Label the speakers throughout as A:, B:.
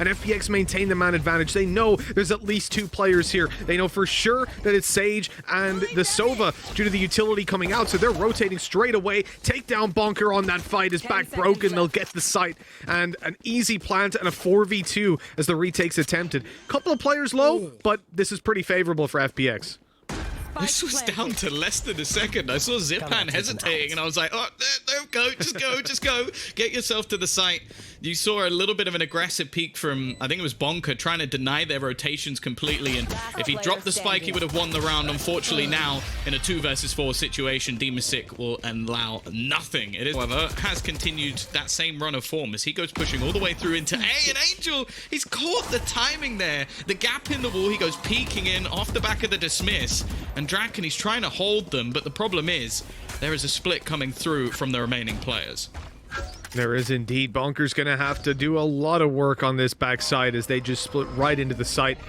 A: and FPX maintain the man advantage. They know there's at least 2 players here. They know for sure that it's Sage and the Sova due to the utility coming out, so they're rotating straight away. Take down Bonker on that fight. His back broken. They'll get the site, and an easy plant and a 4v2 as the retake's attempted. Couple of players low, but this is pretty favorable for FPX.
B: This was down to less than a second. I saw Zipan hesitating, and I was like, oh, there, go, just go. Get yourself to the site. You saw a little bit of an aggressive peek from, I think it was Bonker, trying to deny their rotations completely, and if he dropped the spike, he would have won the round. Unfortunately, now, in a 2 versus 4 situation, Demasik will allow nothing. It is, however, has continued that same run of form as he goes pushing all the way through into A, and Angel, he's caught the timing there. The gap in the wall, he goes peeking in off the back of the dismiss, and Draken, he's trying to hold them, but the problem is there is a split coming through from the remaining players.
A: There is indeed. Bonker's gonna have to do a lot of work on this backside as they just split right into the site.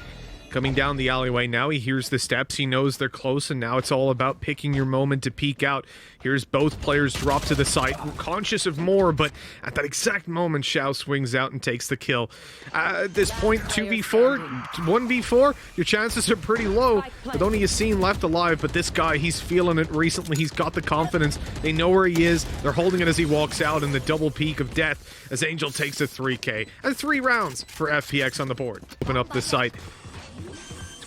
A: Coming down the alleyway now, he hears the steps, he knows they're close, and now it's all about picking your moment to peek out. Here's both players drop to the site, conscious of more, but at that exact moment, Xiao swings out and takes the kill. At this point, 2v4, 1v4, your chances are pretty low, with only a scene left alive, but this guy, he's feeling it recently, he's got the confidence, they know where he is, they're holding it as he walks out in the double peak of death, as Angel takes a 3k, and 3 rounds for FPX on the board. Open up the site.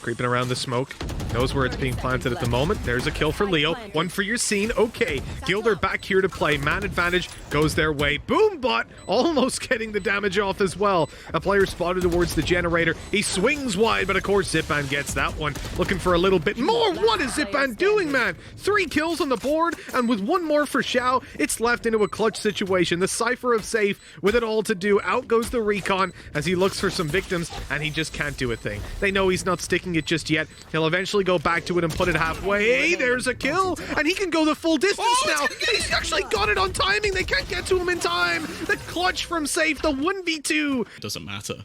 A: Creeping around the smoke. Knows where it's being planted at the moment. There's a kill for Leo. 1 for your scene. Okay. Gilder back here to play. Man advantage goes their way. Boombot almost getting the damage off as well. A player spotted towards the generator. He swings wide, but of course Zipan gets that one. Looking for a little bit more. What is Zipan doing, man? 3 kills on the board, and with 1 more for Xiao, it's left into a clutch situation. The Cypher of Safe with it all to do. Out goes the recon as he looks for some victims, and he just can't do a thing. They know he's not sticking it just yet. He'll eventually go back to it and put it halfway. Hey, there's a kill, and he can go the full distance now. He's actually got it on timing. They can't get to him in time. The clutch from Safe, the 1v2.
B: Doesn't matter.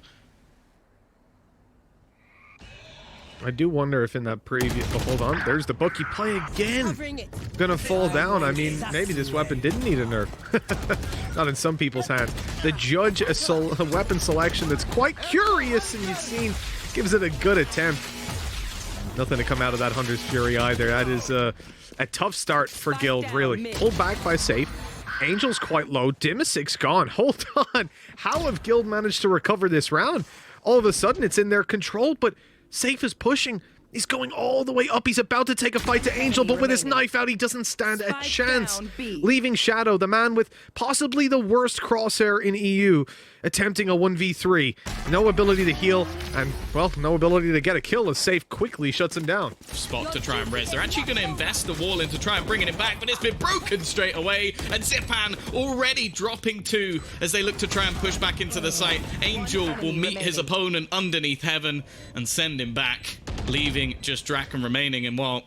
A: I do wonder if in that previous... Oh, hold on. There's the bookie play again. Gonna fall down. I mean, maybe this weapon didn't need a nerf. Not in some people's hands. The judge, a weapon selection that's quite curious, and you've seen, gives it a good attempt. Nothing to come out of that Hunter's Fury either. That is a tough start for Guild, really. Pulled back by Safe. Angel's quite low. Dimasik's gone. Hold on. How have Guild managed to recover this round? All of a sudden, it's in their control, but Safe is pushing. He's going all the way up. He's about to take a fight to Angel, but with his knife out, he doesn't stand a chance. Leaving Shadow, the man with possibly the worst crosshair in EU, attempting a 1v3. No ability to heal, and, well, no ability to get a kill as Safe quickly shuts him down.
B: Spot to try and res. They're actually going to invest the wall in to try and bring it back, but it's been broken straight away, and Zipan already dropping 2 as they look to try and push back into the site. Angel will meet his opponent underneath Heaven and send him back, leaving just Draken remaining, and well,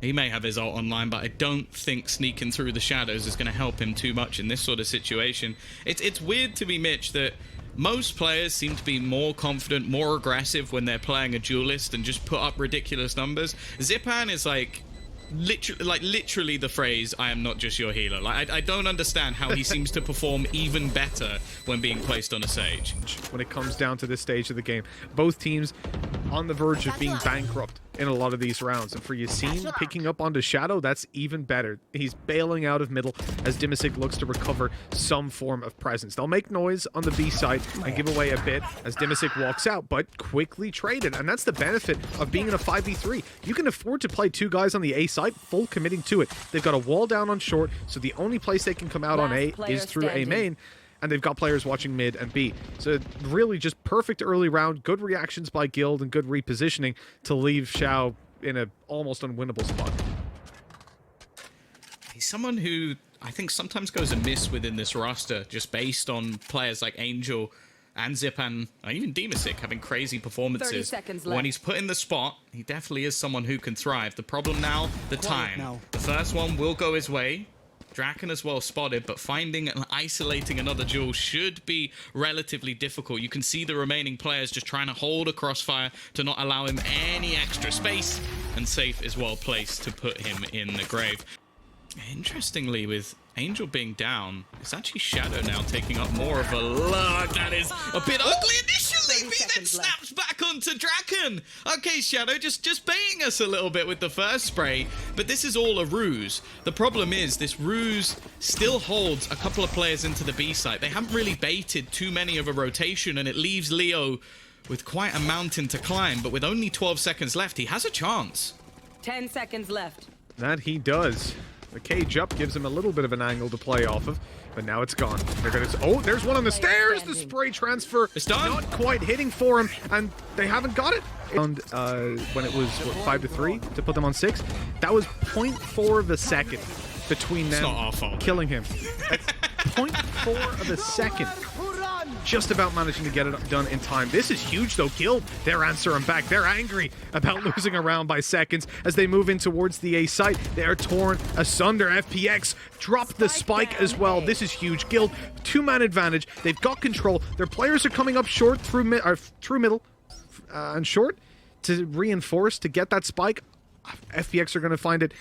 B: he may have his ult online, but I don't think sneaking through the shadows is going to help him too much in this sort of situation. It's weird to me, Mitch, that most players seem to be more confident, more aggressive when they're playing a duelist and just put up ridiculous numbers. Zipan is like literally the phrase, I am not just your healer. Like, I don't understand how he seems to perform even better when being placed on a Sage.
A: When it comes down to this stage of the game, both teams on the verge of being bankrupt in a lot of these rounds, and for Yassine picking up onto Shadow, that's even better. He's bailing out of middle as Dimasik looks to recover some form of presence. They'll make noise on the B side and give away a bit as Dimasik walks out, but quickly traded, and that's the benefit of being in a 5v3. You can afford to play 2 guys on the A side, full committing to it. They've got a wall down on short, so the only place they can come out on A is through A main, and they've got players watching mid and B. So really just perfect early round, good reactions by Guild, and good repositioning to leave Xiao in a almost unwinnable spot.
B: He's someone who I think sometimes goes amiss within this roster, just based on players like Angel and Zipan, even Demasik having crazy performances. When he's put in the spot, he definitely is someone who can thrive. The problem now, the time. The first one will go his way. Draken as well spotted, but finding and isolating another duel should be relatively difficult. You can see the remaining players just trying to hold a crossfire to not allow him any extra space, and Safe is well placed to put him in the grave. Interestingly, with Angel being down, it's actually Shadow now taking up more of a look. That is a bit ugly initially, but then snaps back onto Draken. Okay, Shadow, just baiting us a little bit with the first spray, but this is all a ruse. The problem is this ruse still holds a couple of players into the B site. They haven't really baited too many of a rotation, and it leaves Leo with quite a mountain to climb, but with only 12 seconds left, he has a chance.
C: 10 seconds left.
A: That he does. The cage up gives him a little bit of an angle to play off of, but now it's gone. They're gonna. Oh, there's one on the stairs. The spray transfer.
B: It's done.
A: Not quite hitting for him, and they haven't got it. And when it was what, 5-3 to put them on 6, that was 0.4 of a second between them
B: not our fault.
A: killing him. That's 0.4 of a second. Just about managing to get it done in time. This is huge though. Guild, they're answering back. They're angry about losing a round by seconds as they move in towards the A site. They are torn asunder. FPX dropped the spike as well. This is huge. Guild, 2-man advantage. They've got control. Their players are coming up short through middle and short to reinforce to get that spike. FPX are going to find it,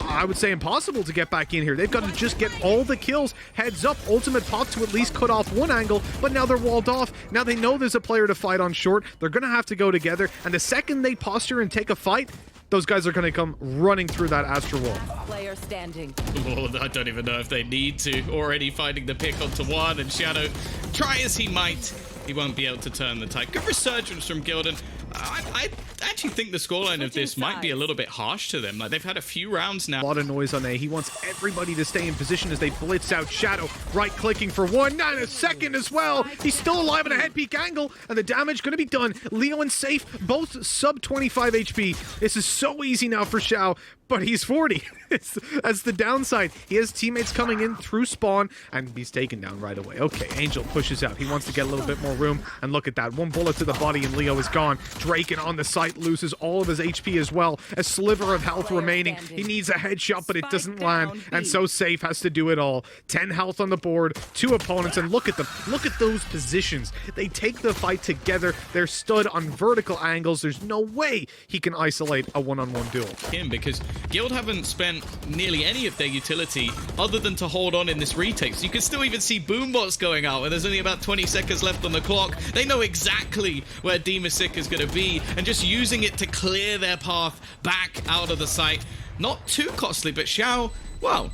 A: I would say, impossible to get back in here. They've got to just get all the kills. Heads up, ultimate pop to at least cut off one angle, but now they're walled off. Now they know there's a player to fight on short. They're going to have to go together, and the second they posture and take a fight, those guys are going to come running through that Astra wall.
C: Player standing.
B: Oh, I don't even know if they need to. Already finding the pick onto one, and Shadow, try as he might, he won't be able to turn the tide. Good resurgence from Gildan. I actually think the scoreline of this might be a little bit harsh to them. Like, they've had a few rounds now.
A: A lot of noise on A. He wants everybody to stay in position as they blitz out. Shadow right-clicking for one, and a second as well. He's still alive at a head peek angle, and the damage going to be done. Leo and Safe, both sub 25 HP. This is so easy now for Xiao, but he's 40. That's the downside. He has teammates coming in through spawn, and he's taken down right away. Okay, Angel pushes out. He wants to get a little bit more room, and look at that. One bullet to the body, and Leo is gone. Draken on the site loses all of his HP as well. A sliver of health remaining. He needs a headshot, but it doesn't land, and so Safe has to do it all. 10 health on the board, 2 opponents, and look at them. Look at those positions. They take the fight together. They're stood on vertical angles. There's no way he can isolate a one-on-one duel.
B: Because Guild haven't spent nearly any of their utility other than to hold on in this retake. So you can still even see boombots going out, and there's only about 20 seconds left on the clock. They know exactly where Demasik is going to be, and just using it to clear their path back out of the site. Not too costly, but Xiao, well,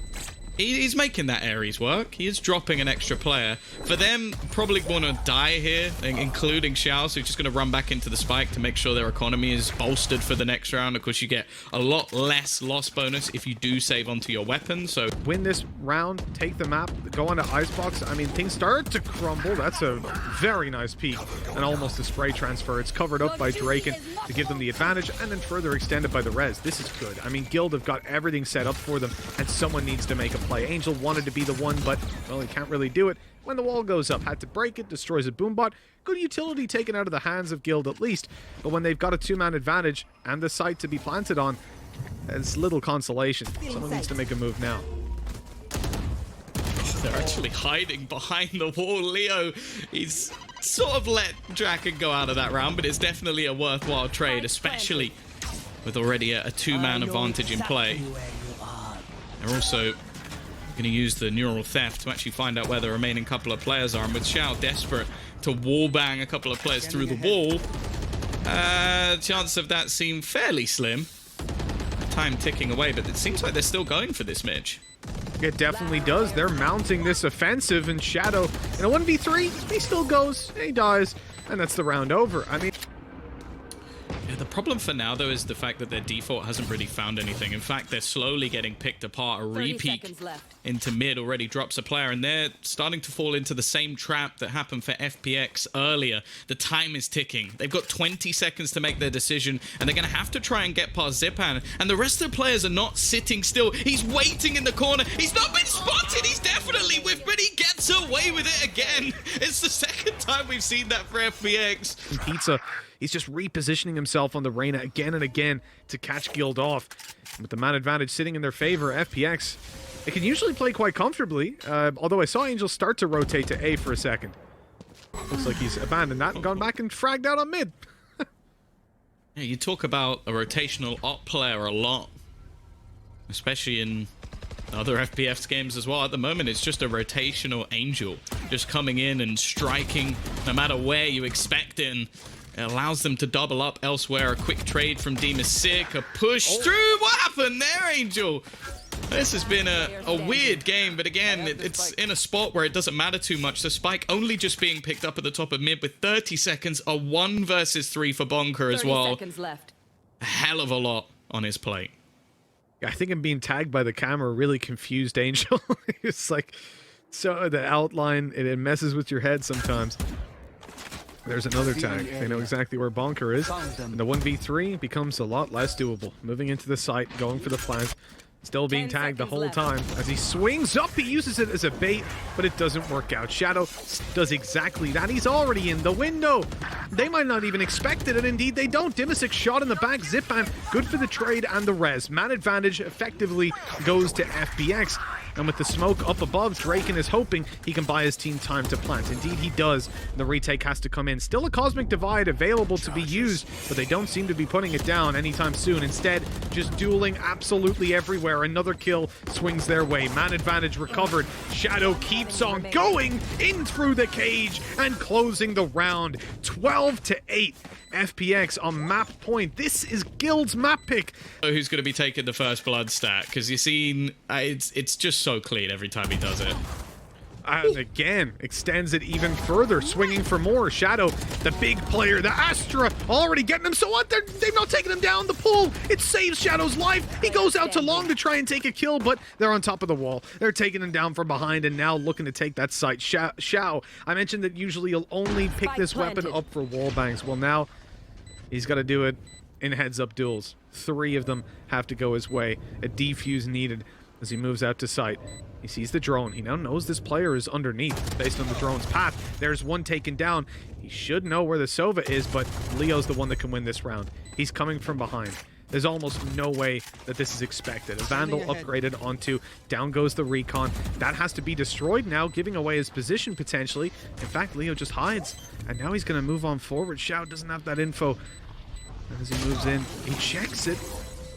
B: he's making that Ares work. He is dropping an extra player. For them, probably want to die here, including Xiao, so he's just going to run back into the spike to make sure their economy is bolstered for the next round. Of course, you get a lot less loss bonus if you do save onto your weapon, so...
A: Win this round, take the map, go onto Icebox. I mean, things start to crumble. That's a very nice peek, and almost a spray transfer. It's covered up by Draken to give them the advantage, and then further extended by the res. This is good. I mean, Guild have got everything set up for them, and someone needs to make a play. Angel wanted to be the one, but, well, he can't really do it. When the wall goes up, had to break it, destroys a boombot. Good utility taken out of the hands of Guild at least, but when they've got a 2-man advantage and the site to be planted on, it's little consolation. Someone needs to make a move now.
B: They're actually hiding behind the wall. Leo, he's sort of let Draken go out of that round, but it's definitely a worthwhile trade, especially with already a 2-man advantage in play. They're also going to use the neural theft to actually find out where the remaining couple of players are. And with Xiao desperate to wallbang a couple of players through the wall, chance of that seem fairly slim. Time ticking away, but it seems like they're still going for this, Mitch.
A: It definitely does. They're mounting this offensive, and Shadow, in a 1v3, he still goes, he dies, and that's the round over. I mean...
B: Yeah, the problem for now, though, is the fact that their default hasn't really found anything. In fact, they're slowly getting picked apart. A repeat into mid already drops a player, and they're starting to fall into the same trap that happened for FPX earlier. The time is ticking. They've got 20 seconds to make their decision, and they're going to have to try and get past Zipan. And the rest of the players are not sitting still. He's waiting in the corner. He's not been spotted. He's definitely whiffed, but he gets away with it again. It's the second time we've seen that for FPX.
A: And Pizza, he's just repositioning himself on the Reyna again and again to catch Guild off. With the man advantage sitting in their favor, FPX, they can usually play quite comfortably, although I saw Angel start to rotate to A for a second. Looks like he's abandoned that and gone back and fragged out on mid.
B: Yeah, you talk about a rotational op player a lot, especially in other FPX games as well. At the moment, it's just a rotational Angel just coming in and striking no matter where you expect it. And it allows them to double up elsewhere. A quick trade from Sick, a push through. What happened there, Angel? This has been a weird game, but again, it's in a spot where it doesn't matter too much. The spike only just being picked up at the top of mid with 30 seconds, a 1 versus 3 for Bonker as well.
C: 30 seconds left.
B: A hell of a lot on his plate.
A: I think I'm being tagged by the camera really confused Angel. It's like, so the outline, it messes with your head sometimes. There's another tag. They know exactly where Bonker is. And the 1v3 becomes a lot less doable. Moving into the site, going for the flanks. Still being tagged the whole time. As he swings up, he uses it as a bait, but it doesn't work out. Shadow does exactly that. He's already in the window. They might not even expect it, and indeed they don't. Dimisic shot in the back. Zipan, good for the trade and the res. Man advantage effectively goes to FPX. And with the smoke up above, Draken is hoping he can buy his team time to plant. Indeed, he does. The retake has to come in. Still a Cosmic Divide available to be used, but they don't seem to be putting it down anytime soon. Instead, just dueling absolutely everywhere. Another kill swings their way. Man advantage recovered. Shadow keeps on going in through the cage and closing the round. 12-8. FPX on map point. This is Guild's map pick.
B: Who's going to be taking the first blood stat? Because you've seen, it's just so clean every time he does it.
A: And again, extends it even further, swinging for more. Shadow, the big player, the Astra, already getting him. So what? They've not taken him down. The pull, it saves Shadow's life. He goes out to long to try and take a kill, but they're on top of the wall. They're taking him down from behind and now looking to take that site. Xiao, I mentioned that usually you'll only pick this weapon up for wall bangs. Well, now he's got to do it in heads-up duels. 3 of them have to go his way. A defuse needed as he moves out to sight. He sees the drone. He now knows this player is underneath based on the drone's path. There's one taken down. He should know where the Sova is, but Leo's the one that can win this round. He's coming from behind. There's almost no way that this is expected. A Vandal upgraded onto. Down goes the Recon. That has to be destroyed now, giving away his position potentially. In fact, Leo just hides. And now he's going to move on forward. Xiao doesn't have that info. And as he moves in, he checks it.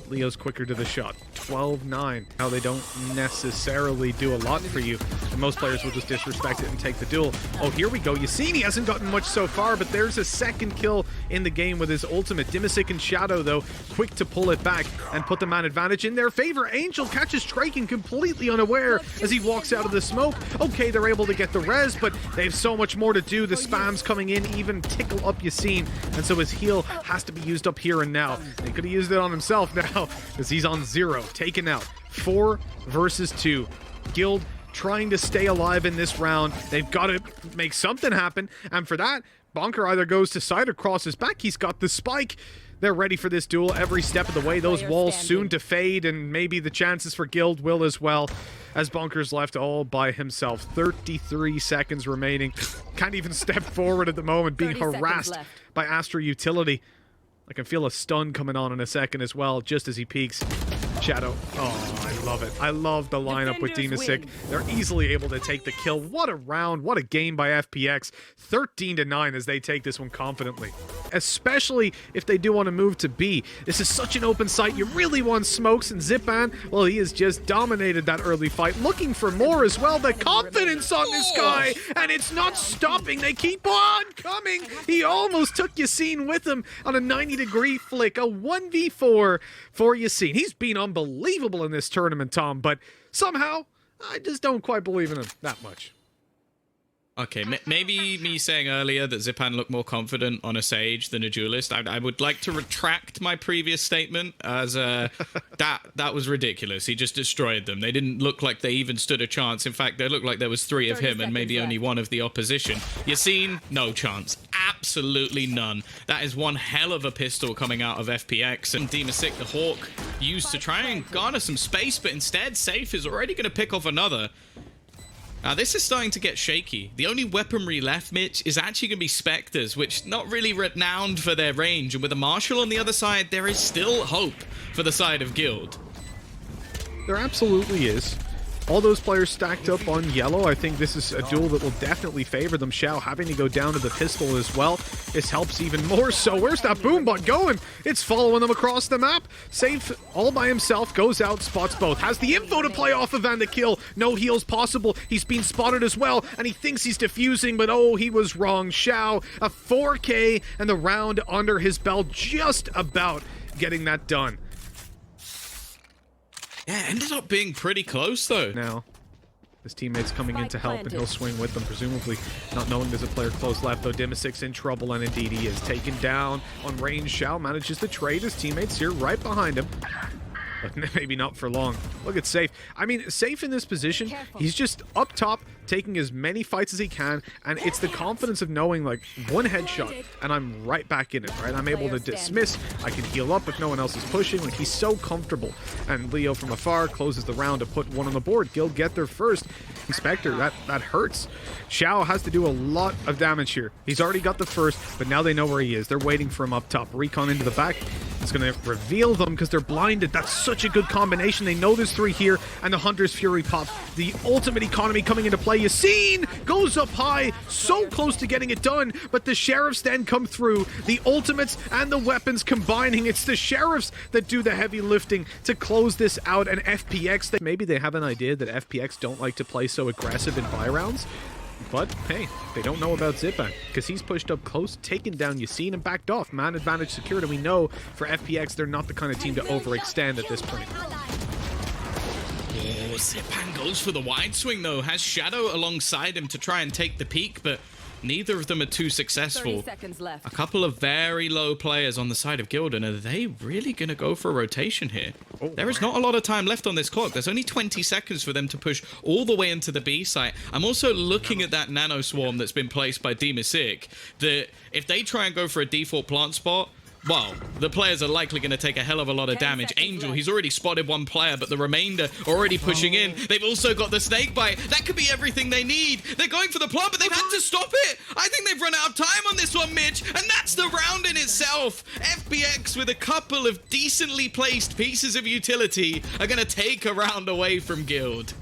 A: Leo's quicker to the shot. 12-9. Now they don't necessarily do a lot for you. And most players will just disrespect it and take the duel. Oh, here we go. Yassini hasn't gotten much so far, but there's a second kill in the game with his ultimate. Dimisic and Shadow, though, quick to pull it back and put the man advantage in their favor. Angel catches Draken completely unaware as he walks out of the smoke. Okay, they're able to get the res, but they have so much more to do. The spams coming in even tickle up Yassine, and so his heal has to be used up here and now. They could have used it on himself now, as he's on 0, taken out. 4 versus 2. Guild trying to stay alive in this round. They've got to make something happen, and for that, Bonker either goes to side or crosses back. He's got the spike. They're ready for this duel every step of the way. Those walls soon to fade, and maybe the chances for Guild will as well, as Bonker's left all by himself. 33 seconds remaining. Can't even step forward at the moment, being harassed by Astra Utility. I can feel a stun coming on in a second as well, just as he peeks. Shadow. Oh, I love it. I love the lineup with Dimisic. They're easily able to take the kill. What a round. What a game by FPX. 13-9 as they take this one confidently. Especially if they do want to move to B. This is such an open site. You really want smokes, and Zipan, well, he has just dominated that early fight. Looking for more as well. The confidence on this guy, and it's not stopping. They keep on coming. He almost took Yassine with him on a 90-degree flick. A 1v4 for Yassine. He's been unbelievable in this tournament, Tom, but somehow I just don't quite believe in him that much.
B: Okay, maybe me saying earlier that Zipan looked more confident on a Sage than a Duelist. I would like to retract my previous statement, as that was ridiculous. He just destroyed them. They didn't look like they even stood a chance. In fact, they looked like there was 3 of him and maybe only 1 of the opposition. Yassine, no chance. Absolutely none. That is one hell of a pistol coming out of FPX. And Dimisic, the Hawk, used to try and garner some space, but instead, Safe is already going to pick off another. Now, this is starting to get shaky. The only weaponry left, Mitch, is actually going to be Spectres, which not really renowned for their range. And with a Marshal on the other side, there is still hope for the side of Guild.
A: There absolutely is. all those players stacked up on yellow. I think this is a duel that will definitely favor them. Xiao having to go down to the pistol as well. This helps even more so. Where's that boombot going? It's following them across the map. Safe all by himself, goes out, spots both. Has the info to play off of and the kill. No heals possible. He's been spotted as well, and he thinks he's defusing, but oh, he was wrong. Xiao, a 4K and the round under his belt, just about getting that done.
B: Yeah, ended up being pretty close though.
A: Now, his teammates coming in to help, and he'll swing with them, presumably not knowing there's a player close left, though. Dimasik's in trouble, and indeed he is taken down on range. Xiao manages to trade his teammates here right behind him. But maybe not for long. Look at Safe. I mean, Safe in this position, he's just up top, taking as many fights as he can, and it's the confidence of knowing, like, one headshot, and I'm right back in it, right? I'm able to dismiss, I can heal up if no one else is pushing. Like, he's so comfortable. And Leo from afar closes the round to put one on the board. Guild get there first. Inspector, that hurts. Xiao has to do a lot of damage here. He's already got the first, but now they know where he is. They're waiting for him up top. Recon into the back. It's going to reveal them because they're blinded. That's such a good combination. They know there's three here, and the Hunter's Fury pops. The ultimate economy coming into play. Yassine goes up high, so close to getting it done, but the Sheriffs then come through. The ultimates and the weapons combining. It's the Sheriffs that do the heavy lifting to close this out, and FPX, maybe they have an idea that FPX don't like to play so aggressive in buy rounds. But, hey, they don't know about Zipan, because he's pushed up close, taken down Yassine, and backed off. Man advantage secured, and we know for FPX, they're not the kind of team to overextend at this point.
B: Oh, Zipan goes for the wide swing, though. Has Shadow alongside him to try and take the peak, but neither of them are too successful.
C: 30 seconds left.
B: A couple of very low players on the side of Gildan. Are they really going to go for a rotation here?
A: Oh,
B: there is not a lot of time left on this clock. There's only 20 seconds for them to push all the way into the B site. I'm also looking at that nano swarm that's been placed by Dimasik, that if they try and go for a default plant spot, well, the players are likely going to take a hell of a lot of damage. Angel, he's already spotted one player, but the remainder already pushing in. They've also got the snake bite. That could be everything they need. They're going for the plant, but they've had to stop it. I think they've run out of time on this one, Mitch, and that's the round in itself. FPX, with a couple of decently placed pieces of utility, are going to take a round away from Guild.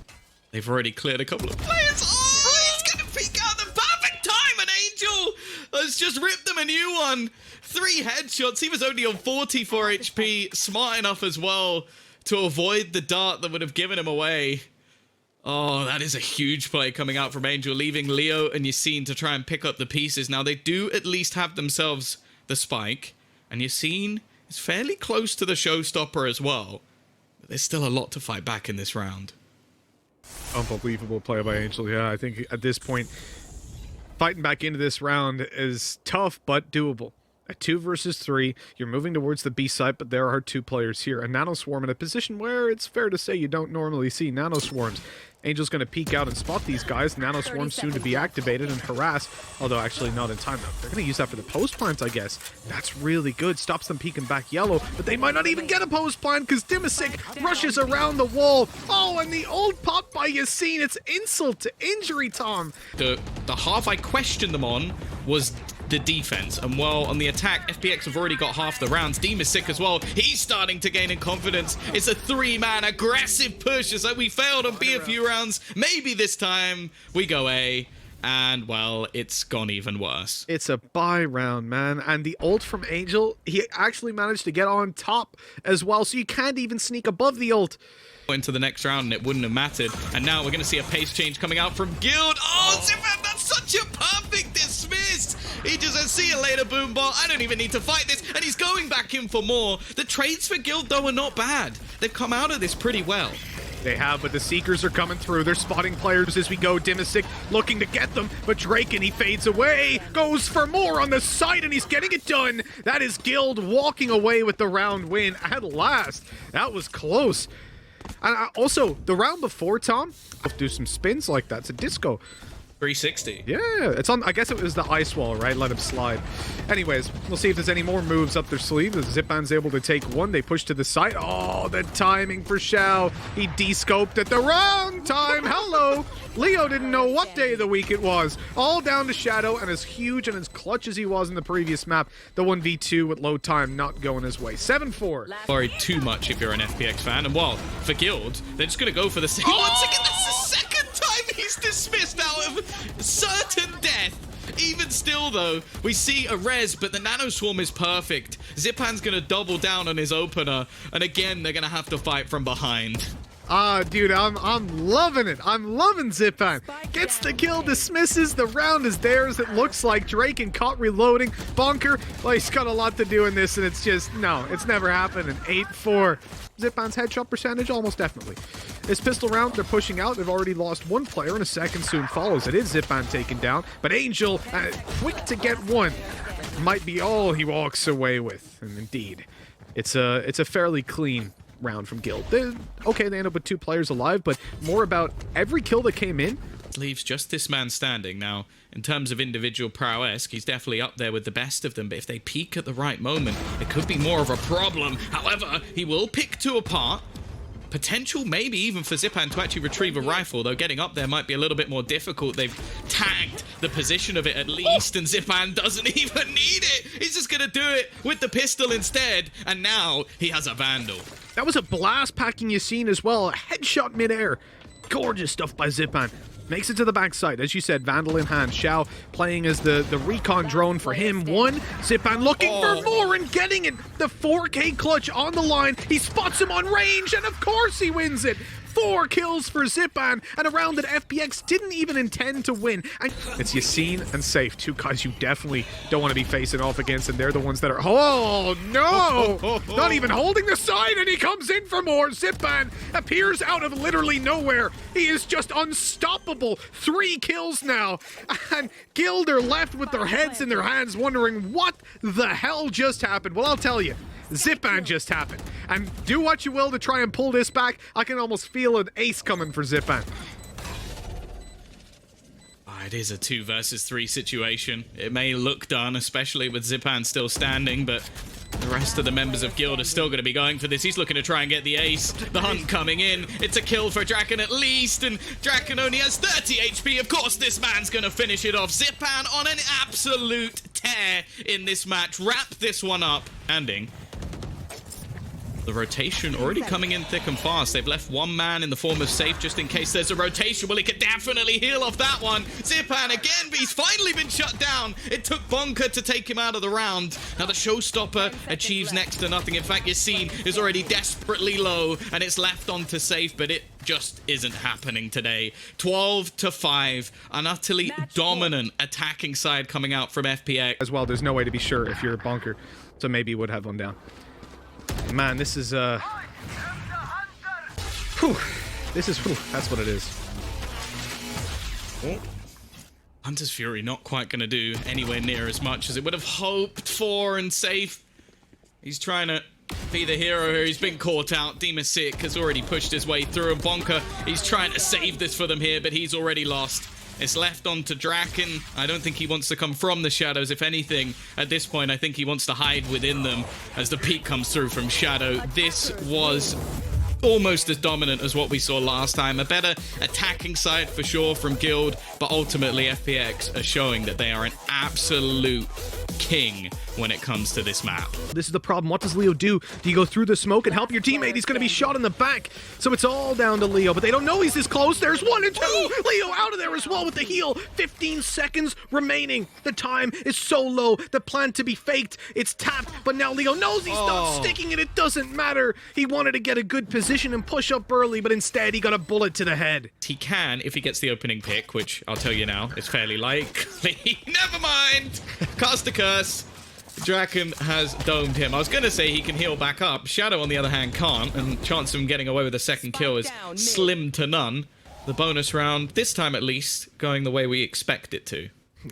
B: They've already cleared a couple of players. Oh, he's going to peek out the perfect time, and Angel has just ripped them a new one. 3 headshots. He was only on 44 HP. Smart enough as well to avoid the dart that would have given him away. Oh, that is a huge play coming out from Angel, leaving Leo and Yassine to try and pick up the pieces. Now, they do at least have themselves the spike, and Yassine is fairly close to the showstopper as well. But there's still a lot to fight back in this round.
A: Unbelievable play by Angel. Yeah, I think at this point, fighting back into this round is tough, but doable. At 2 versus 3, you're moving towards the B site, but there are 2 players here. A Nano Swarm in a position where it's fair to say you don't normally see Nano Swarms. Angel's going to peek out and spot these guys. Nano Swarm soon to be activated and harass, although actually not in time. They're going to use that for the post plant, I guess. That's really good. Stops them peeking back yellow, but they might not even get a post plant because Dimasik rushes around the wall. Oh, and the old pop by Yassine. It's insult to injury, Tom.
B: The half I questioned them on was the defense, and while on the attack FPX have already got half the rounds. Dimasik as well, he's starting to gain in confidence. It's a 3-man aggressive push. It's like we failed on B a few rounds, maybe this time we go A, and well, it's gone even worse.
A: It's a buy round, man, and the ult from Angel, he actually managed to get on top as well, so you can't even sneak above the ult.
B: Into the next round and it wouldn't have mattered, and now we're going to see a pace change coming out from Guild. Oh, Zipan, that's such a perfect dismiss. He just says, see you later, Boombot. I don't even need to fight this, and he's going back in for more. The trades for Guild, though, are not bad. They've come out of this pretty well.
A: They have, but the Seekers are coming through. They're spotting players as we go. Dimasik looking to get them, but Draken, he fades away, goes for more on the side, and he's getting it done. That is Guild walking away with the round win at last. That was close. And also, the round before, Tom, I'll do some spins like that. It's a disco.
B: 360.
A: Yeah, it's on. I guess it was the ice wall, right? Let him slide. Anyways, we'll see if there's any more moves up their sleeve. The Zipan's able to take one. They push to the side. Oh, the timing for Xiao. He de-scoped at the wrong time. Hello. Leo didn't know what day of the week it was. All down to Shadow, and as huge and as clutch as he was in the previous map, the 1v2 with load time not going his way. 7-4.
B: Worried too much if you're an FPX fan. And well, for Guild, they're just going to go for the same. Once again, that's the second time he's dismissed out of certain death. Even still, though, we see a res, but the Nano Swarm is perfect. Zipan's going to double down on his opener, and again, they're going to have to fight from behind.
A: Dude, I'm loving it. I'm loving Zipan. Gets the kill, dismisses. The round is theirs. It looks like Drake and caught reloading. Bonker, well, he's got a lot to do in this, and it's just, no, it's never happened. An 8-4. Zipan's headshot percentage, almost definitely. This pistol round, they're pushing out. They've already lost one player, and a second soon follows. It is Zipan taken down, but Angel, quick to get one, might be all he walks away with. And indeed, it's a fairly clean round from Guild. They end up with 2 players alive, but more about every kill that came in.
B: Leaves just this man standing. Now, in terms of individual prowess, he's definitely up there with the best of them, but if they peak at the right moment, it could be more of a problem. However, he will pick 2 apart. Potential maybe even for Zipan to actually retrieve a rifle, though getting up there might be a little bit more difficult. They've tagged the position of it at least, and Zipan doesn't even need it. He's just going to do it with the pistol instead, and now he has a Vandal.
A: That was a blast packing Yassine as well. A headshot midair. Gorgeous stuff by Zipan. Makes it to the backside. As you said, Vandal in hand. Xiao playing as the recon drone for him. 1. Zipan looking for more and getting it. The 4K clutch on the line. He spots him on range, and of course he wins it. 4 kills for Zipan, and a round that FPX didn't even intend to win. And it's Yassine and Safe, 2 guys you definitely don't want to be facing off against, and they're the ones that are, oh no! Not even holding the side, and he comes in for more. Zipan appears out of literally nowhere. He is just unstoppable. 3 kills now, and Guild are left with their heads in their hands wondering what the hell just happened. Well, I'll tell you. Zipan just happened. And do what you will to try and pull this back. I can almost feel an ace coming for Zipan.
B: It is a 2 versus 3 situation. It may look done, especially with Zipan still standing, but the rest of the members of Guild are still going to be going for this. He's looking to try and get the ace. The hunt coming in. It's a kill for Draken at least, and Draken only has 30 HP. Of course, this man's going to finish it off. Zipan on an absolute tear in this match. Wrap this one up. Ending. The rotation already coming in thick and fast. They've left 1 man in the form of Safe just in case there's a rotation. Well, he could definitely heal off that one. Zipan again, but he's finally been shut down. It took Bonker to take him out of the round. Now the showstopper achieves next to nothing. In fact, Yassine is already desperately low, and it's left on to Safe, but it just isn't happening today. 12-5, an utterly dominant attacking side coming out from FPX.
A: As well, there's no way to be sure if you're a Bonker, so maybe you would have one down. Man, this is, that's what it is.
B: Oh. Hunter's Fury not quite going to do anywhere near as much as it would have hoped for, and Safe. He's trying to be the hero here. He's been caught out. Demasik has already pushed his way through, and Bonker, he's trying to save this for them here, but he's already lost. It's left on to Draken. I don't think he wants to come from the shadows. If anything, at this point, I think he wants to hide within them as the peak comes through from Shadow. This was almost as dominant as what we saw last time. A better attacking side for sure from Guild, but ultimately FPX are showing that they are an absolute king when it comes to this map.
A: This is the problem. What does Leo do? Do you go through the smoke and help your teammate? He's going to be shot in the back. So it's all down to Leo, but they don't know he's this close. There's 1 and 2. Leo out of there as well with the heal. 15 seconds remaining. The time is so low. The plan to be faked. It's tapped, but now Leo knows he's not sticking and it doesn't matter. He wanted to get a good position and push up early, but instead he got a bullet to the head.
B: He can if he gets the opening pick, which I'll tell you now, it's fairly likely. Never mind. Cast a curse. Draken has domed him. I was going to say he can heal back up. Shadow, on the other hand, can't, and chance of him getting away with a second kill is slim to none. The bonus round, this time at least, going the way we expect it to.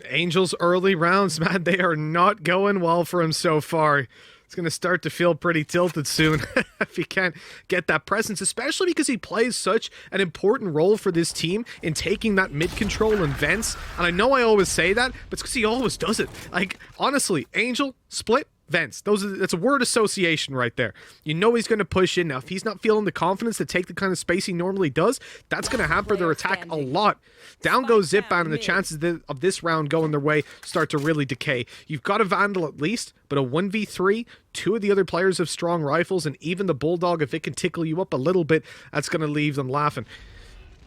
A: Angel's early rounds, man, they are not going well for him so far. It's going to start to feel pretty tilted soon if he can't get that presence, especially because he plays such an important role for this team in taking that mid control and vents. And I know I always say that, but it's because he always does it. Like, honestly, Angel, Split, Vents. That's a word association right there. You know he's going to push in. Now, if he's not feeling the confidence to take the kind of space he normally does, that's going to hamper their attack a lot. Down goes Zipan, and the chances of this round going their way start to really decay. You've got a Vandal at least, but a 1v3, 2 of the other players have strong rifles, and even the Bulldog, if it can tickle you up a little bit, that's going to leave them laughing.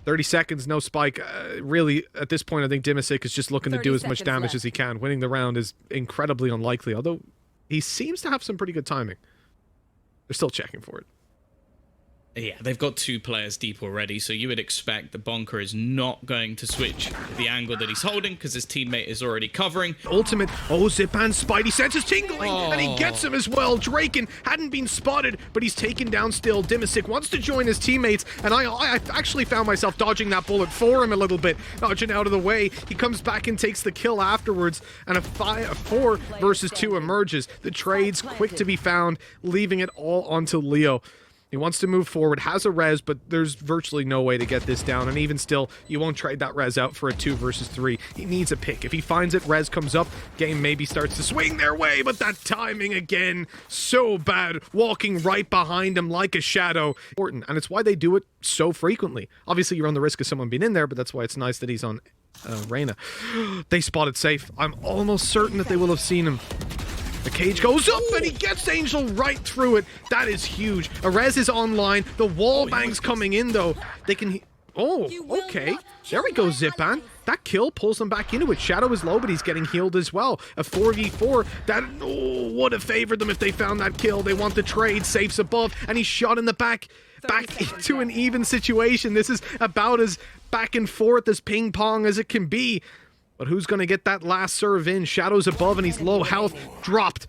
A: 30 seconds, no spike. Really, at this point, I think Dimisic is just looking to do as much damage as he can. Winning the round is incredibly unlikely, although he seems to have some pretty good timing. They're still checking for it.
B: Yeah, they've got 2 players deep already, so you would expect the Bonker is not going to switch the angle that he's holding because his teammate is already covering.
A: Ultimate. Oh, Zipan's spidey sense is tingling, and he gets him as well. Draken hadn't been spotted, but he's taken down still. Dimisic wants to join his teammates, and I actually found myself dodging that bullet for him a little bit, dodging out of the way. He comes back and takes the kill afterwards, and a 4 versus 2 emerges. The trade's quick to be found, leaving it all onto Leo. He wants to move forward, has a res, but there's virtually no way to get this down, and even still, you won't trade that res out for a 2 versus 3. He needs a pick. If he finds it, res comes up, game maybe starts to swing their way, but that timing again, so bad, walking right behind him like a shadow. Important, and it's why they do it so frequently. Obviously, you run the risk of someone being in there, but that's why it's nice that he's on Reyna. They spotted safe. I'm almost certain that they will have seen him. The cage goes up, and he gets Angel right through it. That is huge. Arez is online. The wall bang's coming in, though. They can... Oh, okay. There we go, Zipan. That kill pulls them back into it. Shadow is low, but he's getting healed as well. A 4v4. That would have favored them if they found that kill. They want the trade. Safe's above, and he's shot in the back. Back into an even situation. This is about as back and forth as ping pong as it can be. But who's going to get that last serve in? Shadow's above, and he's low health. Dropped.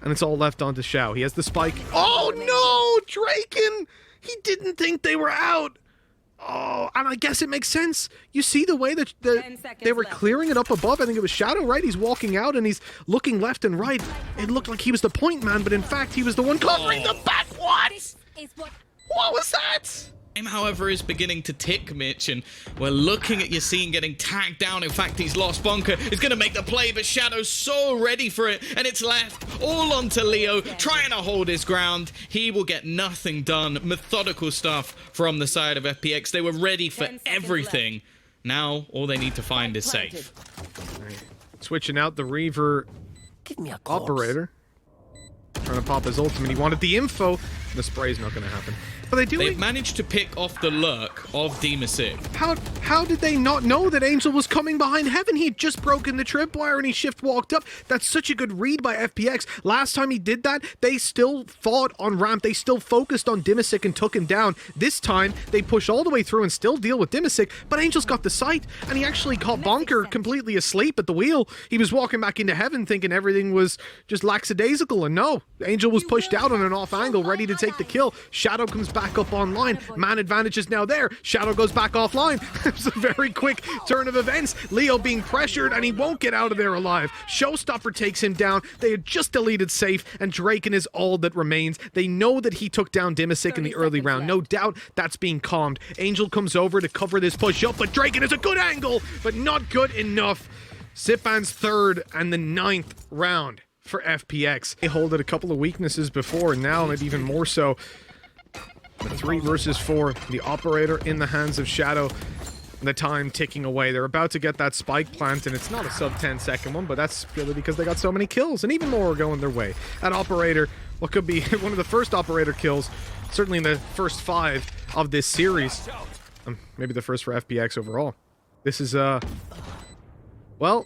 A: And it's all left onto Shao. He has the spike. Oh, no! Draken! He didn't think they were out. Oh, and I guess it makes sense. You see the way that they were clearing it up above. I think it was Shadow, right? He's walking out, and he's looking left and right. It looked like he was the point man, but in fact, he was the one covering the back. What? What was that?
B: Time, however, is beginning to tick, Mitch, and we're looking at Yassine getting tagged down. In fact, he's lost. Bonker is going to make the play, but Shadow's so ready for it, and it's left all onto Leo, trying to hold his ground. He will get nothing done. Methodical stuff from the side of FPX. They were ready for everything. Now, all they need to find is safe.
A: Switching out the Reaver operator. Trying to pop his ultimate. He wanted the info. The spray's not going to happen. But
B: they've managed to pick off the lurk of Dimisic.
A: How did they not know that Angel was coming behind Heaven? He had just broken the tripwire and he shift walked up. That's such a good read by FPX. Last time he did that, they still fought on ramp. They still focused on Dimisic and took him down. This time, they push all the way through and still deal with Dimisic, but Angel's got the sight, and he actually caught Bonker completely asleep at the wheel. He was walking back into Heaven thinking everything was just lackadaisical, and no. Angel was pushed out on an off angle, ready to take the kill. Shadow comes back up online. Man advantage is now there. Shadow goes back offline. It's a very quick turn of events. Leo being pressured, and he won't get out of there alive. Showstopper takes him down. They had just deleted safe, and Draken is all that remains. They know that he took down Dimisic in the early round. No doubt that's being calmed. Angel comes over to cover this push up, but Draken is a good angle, but not good enough. Zipan's 3rd and the 9th round for FPX. They holded a couple of weaknesses before, and now maybe even more so. 3 versus 4. The operator in the hands of Shadow. The time ticking away. They're about to get that spike plant, and it's not a sub 10 second one, but that's really because they got so many kills, and even more are going their way. That operator, what could be one of the first operator kills, certainly in the first 5 of this series. Maybe the first for FPX overall. This is, well,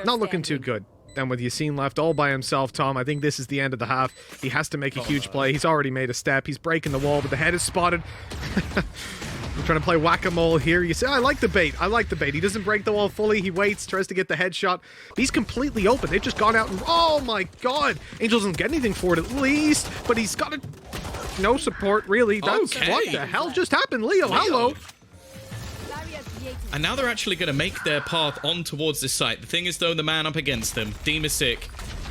A: not looking too good. And with Yassine left all by himself, Tom, I think this is the end of the half. He has to make a huge play. He's already made a step. He's breaking the wall, but the head is spotted. I'm trying to play whack-a-mole here. You say, I like the bait. I like the bait. He doesn't break the wall fully. He waits, tries to get the headshot. He's completely open. They've just gone out and... Oh, my God. Angel doesn't get anything for it, at least. But he's got a... No support, really. That's what the hell just happened? Leo, hello.
B: And now they're actually going to make their path on towards this site. The thing is, though, the man up against them, Dimisic,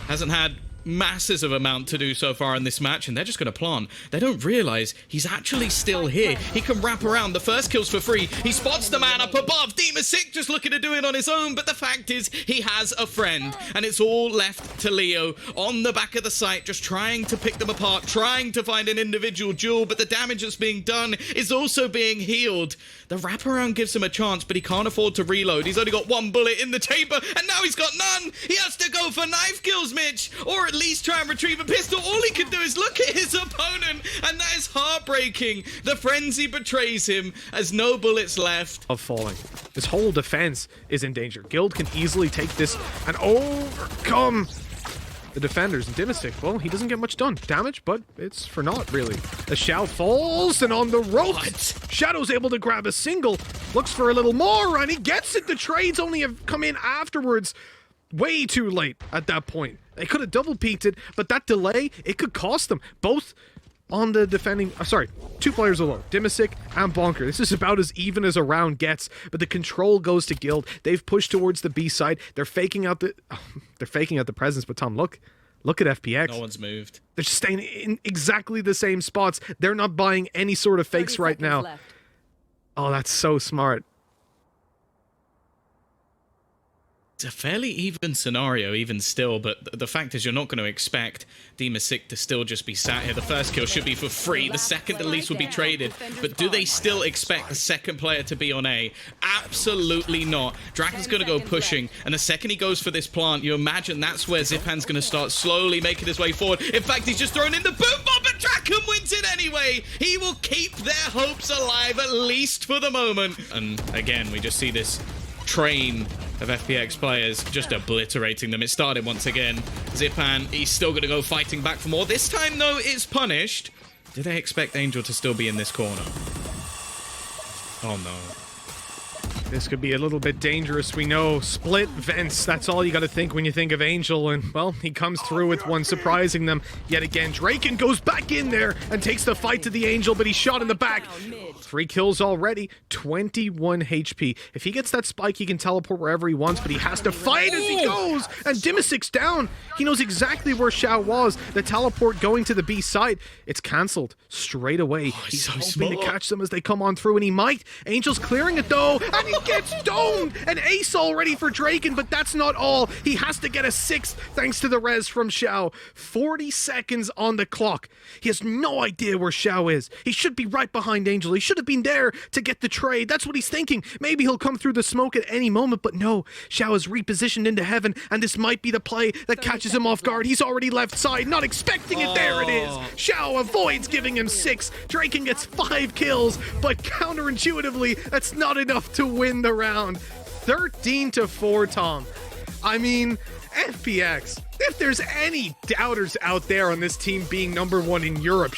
B: hasn't had masses of amount to do so far in this match, and they're just going to plant. They don't realize he's actually still here. He can wrap around. The first kill's for free. He spots the man up above. Dimisic just looking to do it on his own, but the fact is he has a friend, and it's all left to Leo on the back of the site, just trying to pick them apart, trying to find an individual jewel, but the damage that's being done is also being healed. The wraparound gives him a chance, but he can't afford to reload. He's only got one bullet in the chamber, and now he's got none. He has to go for knife kills, Mitch, or at least try and retrieve a pistol. All he can do is look at his opponent, and that is heartbreaking. The frenzy betrays him as no bullets left.
A: Of falling. His whole defense is in danger. Guild can easily take this and overcome the defenders. And Dimisic, well, he doesn't get much done. Damage, but it's for naught, really. As Shao falls, and on the ropes, Shadow's able to grab a single. Looks for a little more, and he gets it. The trades only have come in afterwards. Way too late at that point. They could have double peeked it, but that delay, it could cost them. Both on the defending, two players alone, Dimisic and Bonker. This is about as even as a round gets, but the control goes to Guild. They've pushed towards the B side. They're faking out the presence, but Tom, look at FPX.
B: No one's moved.
A: They're just staying in exactly the same spots. They're not buying any sort of fakes right now.
C: Left.
A: Oh, that's so smart.
B: It's a fairly even scenario, even still, but the fact is you're not going to expect Dimisic to still just be sat here. The first kill should be for free. The second at least will be traded. But do they still expect the second player to be on A? Absolutely not. Dragon's going to go pushing, and the second he goes for this plant, you imagine that's where Zipan's going to start slowly making his way forward. In fact, he's just thrown in the boom bomb, but Dragon wins it anyway. He will keep their hopes alive, at least for the moment. And again, we just see this train of FPX players just obliterating them. It started once again. Zipan, he's still going to go fighting back for more. This time, though, it's punished. Do they expect Angel to still be in this corner? Oh, no.
A: This could be a little bit dangerous, we know. Split vents, that's all you gotta think when you think of Angel, and, well, he comes through with one, surprising them yet again. Draken goes back in there and takes the fight to the Angel, but he's shot in the back. 3 kills already, 21 HP. If he gets that spike, he can teleport wherever he wants, but he has to fight as he goes, and Dimisic's down. He knows exactly where Shao was. The teleport going to the B side, it's cancelled straight away. He's
B: so
A: hoping to
B: smart.
A: catch them as they come on through, and he might. Angel's clearing it, though, and he gets domed! An ace already for Draken, but that's not all. He has to get a 6th thanks to the res from Shao. 40 seconds on the clock. He has no idea where Shao is. He should be right behind Angel. He should have been there to get the trade. That's what he's thinking. Maybe he'll come through the smoke at any moment, but no. Shao is repositioned into heaven, and this might be the play that catches him off guard. He's already left side, not expecting it. There it is. Shao avoids giving him 6. Draken gets 5 kills, but counterintuitively, that's not enough to win the round. 13-4, Tom. I mean, FPX, if there's any doubters out there on this team being #1 in Europe,